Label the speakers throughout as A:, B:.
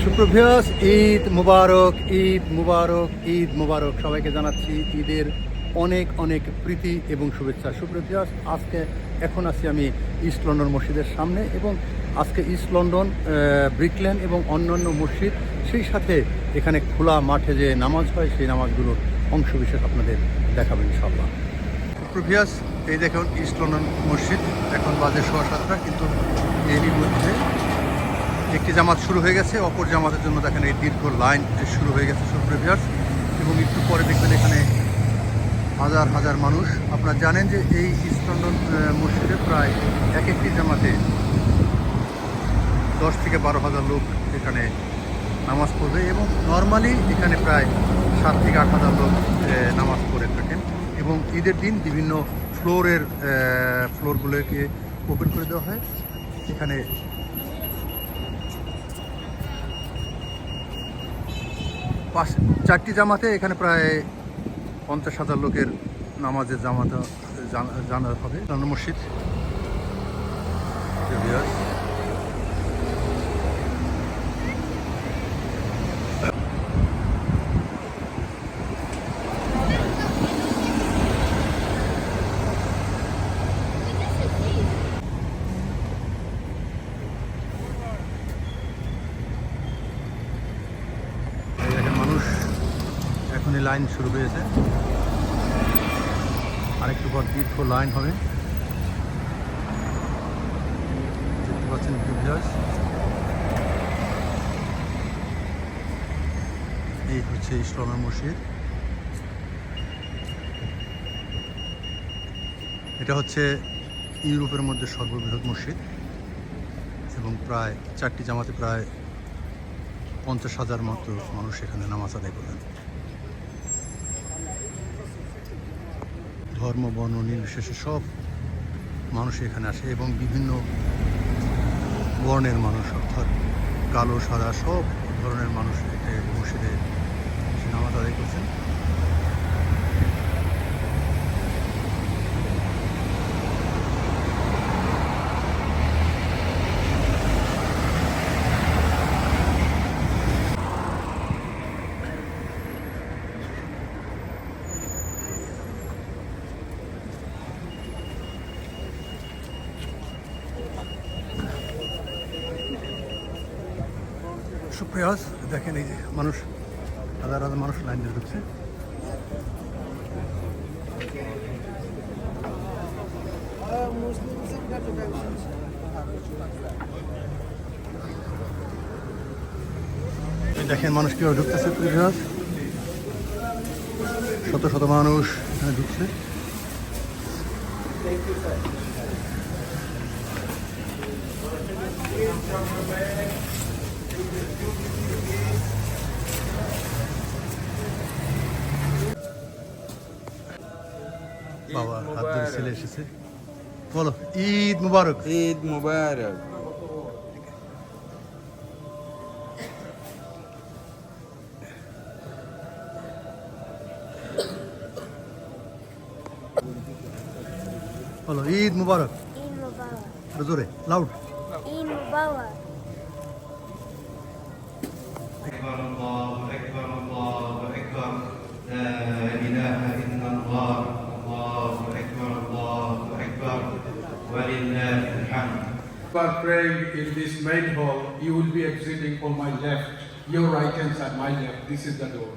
A: সুপ্রভাত, ঈদ মুবারক, ঈদ মুবারক, ঈদ মুবারক। সবাইকে জানাচ্ছি ঈদের অনেক অনেক প্রীতি এবং শুভেচ্ছা। সুপ্রভাত, আজকে এখন আছি আমি ইস্ট লন্ডন মসজিদের সামনে এবং আজকে ইস্ট লন্ডন, ব্রিকল্যান্ড এবং অন্যান্য মসজিদ, সেই সাথে এখানে খোলা মাঠে যে নামাজ হয় সেই নামাজগুলোর অংশবিশেষ আপনাদের দেখাবেন ইনশাআল্লাহ। সুপ্রভাত, এই দেখুন ইস্ট লন্ডন মসজিদ, এখন বাজে 7:15, কিন্তু এরই মধ্যে একটি জামাত শুরু হয়ে গেছে, অপর জামাতের জন্য দেখেন এই দীর্ঘ লাইন শুরু হয়ে গেছে সুপ্রভাত। এবং একটু পরে দেখবেন এখানে হাজার হাজার মানুষ। আপনারা জানেন যে এই ইস্ট লন্ডন মসজিদে প্রায় এক একটি জামাতে 10 থেকে 12,000 লোক এখানে নামাজ পড়বে এবং নর্মালি এখানে প্রায় 7 থেকে 8,000 লোক নামাজ পড়ে থাকেন। এবং ঈদের দিন বিভিন্ন ফ্লোরগুলোকে ওপেন করে দেওয়া হয়। এখানে চারটি জামাতে এখানে প্রায় 50,000 লোকের নামাজের জামাতা জানা হবে। মসজিদ এখনই লাইন শুরু হয়েছে, আরেকটু পর দীর্ঘ লাইন হবে। দেখতে পাচ্ছেন ভিউয়ার্স, এই হচ্ছে ইস্ট লন্ডন মসজিদ। এটা হচ্ছে ইউরোপের মধ্যে সর্ববৃহৎ মসজিদ এবং প্রায় 4টি জামাতে প্রায় 50,000 মতো মানুষ এখানে নামাজ আদায় করবেন। ধর্ম বর্ণ নির্বিশেষে সব মানুষ এখানে আসে এবং বিভিন্ন বর্ণের মানুষ, অর্থাৎ কালো সাদা সব ধরনের মানুষ এই মসজিদে নামাজ আদায় করছেন। সুপ্রভাত, দেখেন এই যে মানুষ, হাজার হাজার মানুষ লাইন দিয়ে ঢুকছে। দেখেন মানুষ কীভাবে ঢুকতেছে। সুপ্রভাত, শত শত মানুষ এখানে ঢুকছে। বাবা হাত ধরে ছেলে এসেছে। বলো ঈদ মুবারক।
B: ঈদ মুবারক।
A: বলো ঈদ মুবারক।
C: ঈদ মুবারক।
A: আরো জোরে, loud.
C: Eid Mubarak.
D: أكبر الله أكبر الله أكبر لا إله إلا الله الله أكبر الله أكبر ولله الحمد.
E: You are praying in this main hall, you will be exiting on my left, your right hand side, my left, this is the door.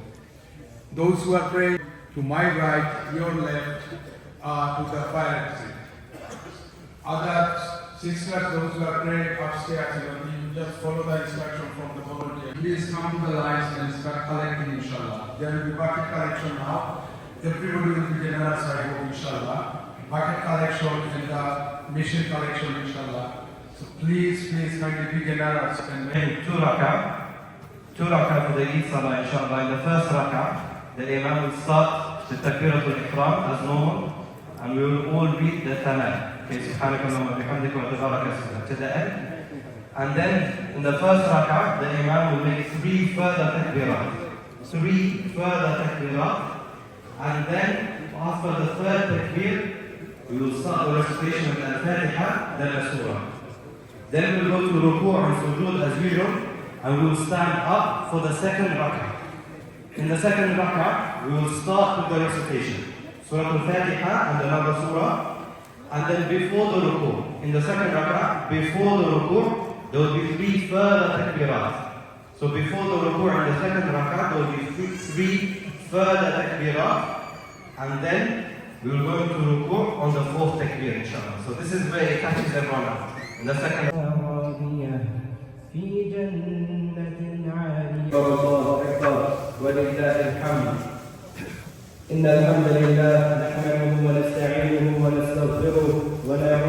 E: Those who are praying to my right, your left, are to the fire exit. Other sisters, those who are praying upstairs, you just follow the instruction from the volunteer. Please come to the lights and start collecting, inshallah. There will be bucket collection now. Everybody will be generous, I hope, inshallah. Bucket collection and the mission collection, inshallah. So please kindly be generous and
D: In two rak'ah for the Eid Salah, inshallah. In the first rak'ah, the Imam will start the Takbiratul Ihram as normal, and we will all read the Thana. Okay, Subhanakallahumma wa bihamdika wa tabaraka ismuka to the end. And then in the first rak'ah, the Imam will make 3 further takbirat. 3 further takbirat. And then after the third takbir, we will start the recitation of Al-Fatiha, then the surah. Then we'll go to ruku' and sujood as usual. and we will stand up for the second rak'ah. In the second rak'ah, we will start with the recitation. Surah Al-Fatiha and another surah. And then before the ruku, in the second rak'ah, before the ruku, there will be 3 further takbirat. So before the ruku and the second rak'ah, there will be 3 further takbirat. And then we will go into ruku on the 4th takbir, inshallah. So this is where it catches everyone up. In the second
B: في جنة عالية الله أكبر ولله الحمد. إن الحمد لله نحمده ونستعينه ونستغفره ونعوذ